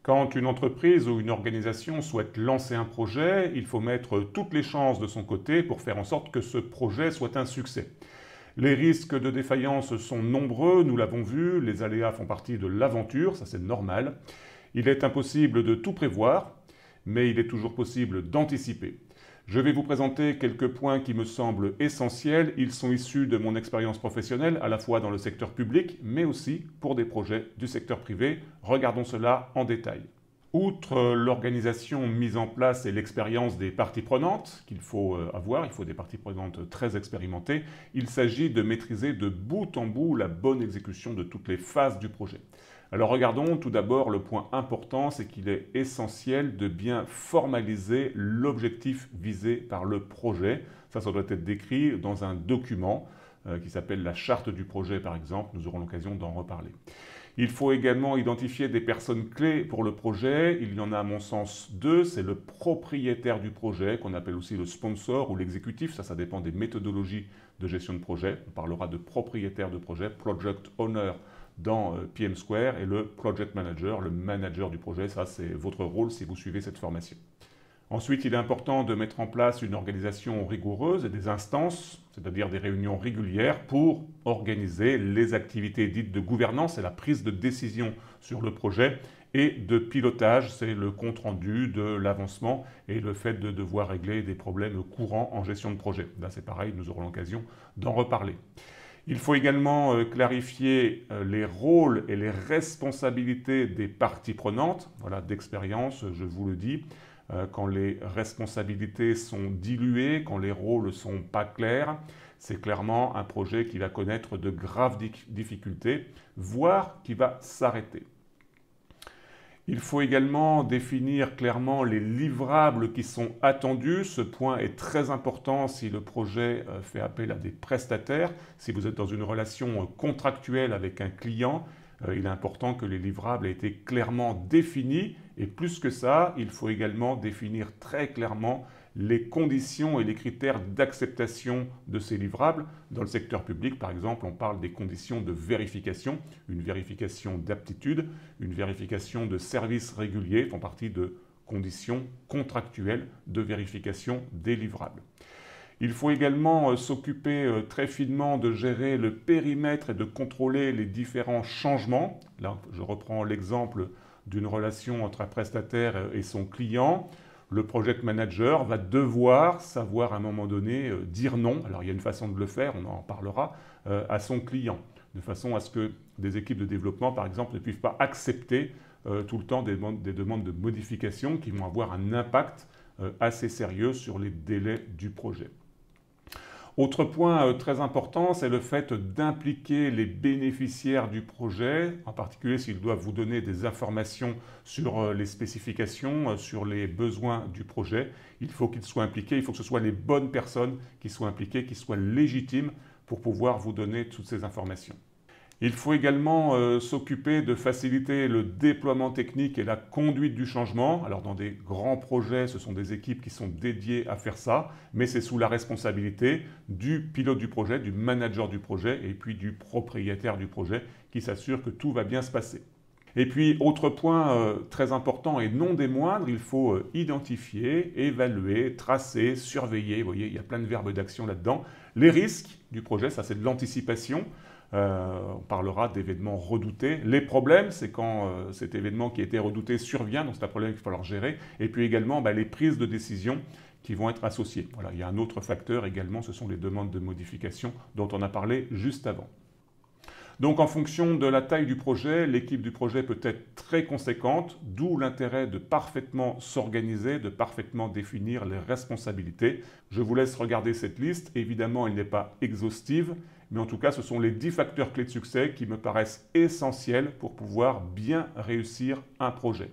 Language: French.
Quand une entreprise ou une organisation souhaite lancer un projet, il faut mettre toutes les chances de son côté pour faire en sorte que ce projet soit un succès. Les risques de défaillance sont nombreux, nous l'avons vu, les aléas font partie de l'aventure, ça c'est normal. Il est impossible de tout prévoir, mais il est toujours possible d'anticiper. Je vais vous présenter quelques points qui me semblent essentiels. Ils sont issus de mon expérience professionnelle, à la fois dans le secteur public, mais aussi pour des projets du secteur privé. Regardons cela en détail. Outre l'organisation mise en place et l'expérience des parties prenantes qu'il faut avoir, il faut des parties prenantes très expérimentées, il s'agit de maîtriser de bout en bout la bonne exécution de toutes les phases du projet. Alors regardons tout d'abord le point important, c'est qu'il est essentiel de bien formaliser l'objectif visé par le projet. Ça doit être décrit dans un document qui s'appelle la charte du projet par exemple, nous aurons l'occasion d'en reparler. Il faut également identifier des personnes clés pour le projet. Il y en a à mon sens deux. C'est le propriétaire du projet, qu'on appelle aussi le sponsor ou l'exécutif. Ça dépend des méthodologies de gestion de projet. On parlera de propriétaire de projet, project owner dans PM Square, et le project manager, le manager du projet. Ça, c'est votre rôle si vous suivez cette formation. Ensuite, il est important de mettre en place une organisation rigoureuse et des instances, c'est-à-dire des réunions régulières pour organiser les activités dites de gouvernance et la prise de décision sur le projet, et de pilotage, c'est le compte-rendu de l'avancement et le fait de devoir régler des problèmes courants en gestion de projet. Là, c'est pareil, nous aurons l'occasion d'en reparler. Il faut également clarifier les rôles et les responsabilités des parties prenantes. Voilà, d'expérience, je vous le dis. Quand les responsabilités sont diluées, quand les rôles ne sont pas clairs, c'est clairement un projet qui va connaître de graves difficultés, voire qui va s'arrêter. Il faut également définir clairement les livrables qui sont attendus. Ce point est très important si le projet fait appel à des prestataires. Si vous êtes dans une relation contractuelle avec un client, il est important que les livrables aient été clairement définis. Et plus que ça, il faut également définir très clairement les conditions et les critères d'acceptation de ces livrables. Dans le secteur public, par exemple, on parle des conditions de vérification, une vérification d'aptitude, une vérification de services réguliers font partie de conditions contractuelles de vérification des livrables. Il faut également s'occuper très finement de gérer le périmètre et de contrôler les différents changements. Là, je reprends l'exemple d'une relation entre un prestataire et son client. Le project manager va devoir savoir à un moment donné dire non. Alors il y a une façon de le faire, on en parlera, à son client, de façon à ce que des équipes de développement, par exemple, ne puissent pas accepter tout le temps des demandes de modification qui vont avoir un impact assez sérieux sur les délais du projet. Autre point très important, c'est le fait d'impliquer les bénéficiaires du projet, en particulier s'ils doivent vous donner des informations sur les spécifications, sur les besoins du projet. Il faut qu'ils soient impliqués, il faut que ce soient les bonnes personnes qui soient impliquées, qui soient légitimes pour pouvoir vous donner toutes ces informations. Il faut également s'occuper de faciliter le déploiement technique et la conduite du changement. Alors dans des grands projets, ce sont des équipes qui sont dédiées à faire ça, mais c'est sous la responsabilité du pilote du projet, du manager du projet et puis du propriétaire du projet qui s'assure que tout va bien se passer. Et puis, autre point très important et non des moindres, il faut identifier, évaluer, tracer, surveiller. Vous voyez, il y a plein de verbes d'action là-dedans. Les risques du projet, ça c'est de l'anticipation. On parlera d'événements redoutés. Les problèmes, c'est quand cet événement qui a été redouté survient, donc c'est un problème qu'il va falloir gérer. Et puis également, les prises de décision qui vont être associées. Voilà, il y a un autre facteur également, ce sont les demandes de modification dont on a parlé juste avant. Donc en fonction de la taille du projet, l'équipe du projet peut être très conséquente, d'où l'intérêt de parfaitement s'organiser, de parfaitement définir les responsabilités. Je vous laisse regarder cette liste. Évidemment, elle n'est pas exhaustive, mais en tout cas, ce sont les 10 facteurs clés de succès qui me paraissent essentiels pour pouvoir bien réussir un projet.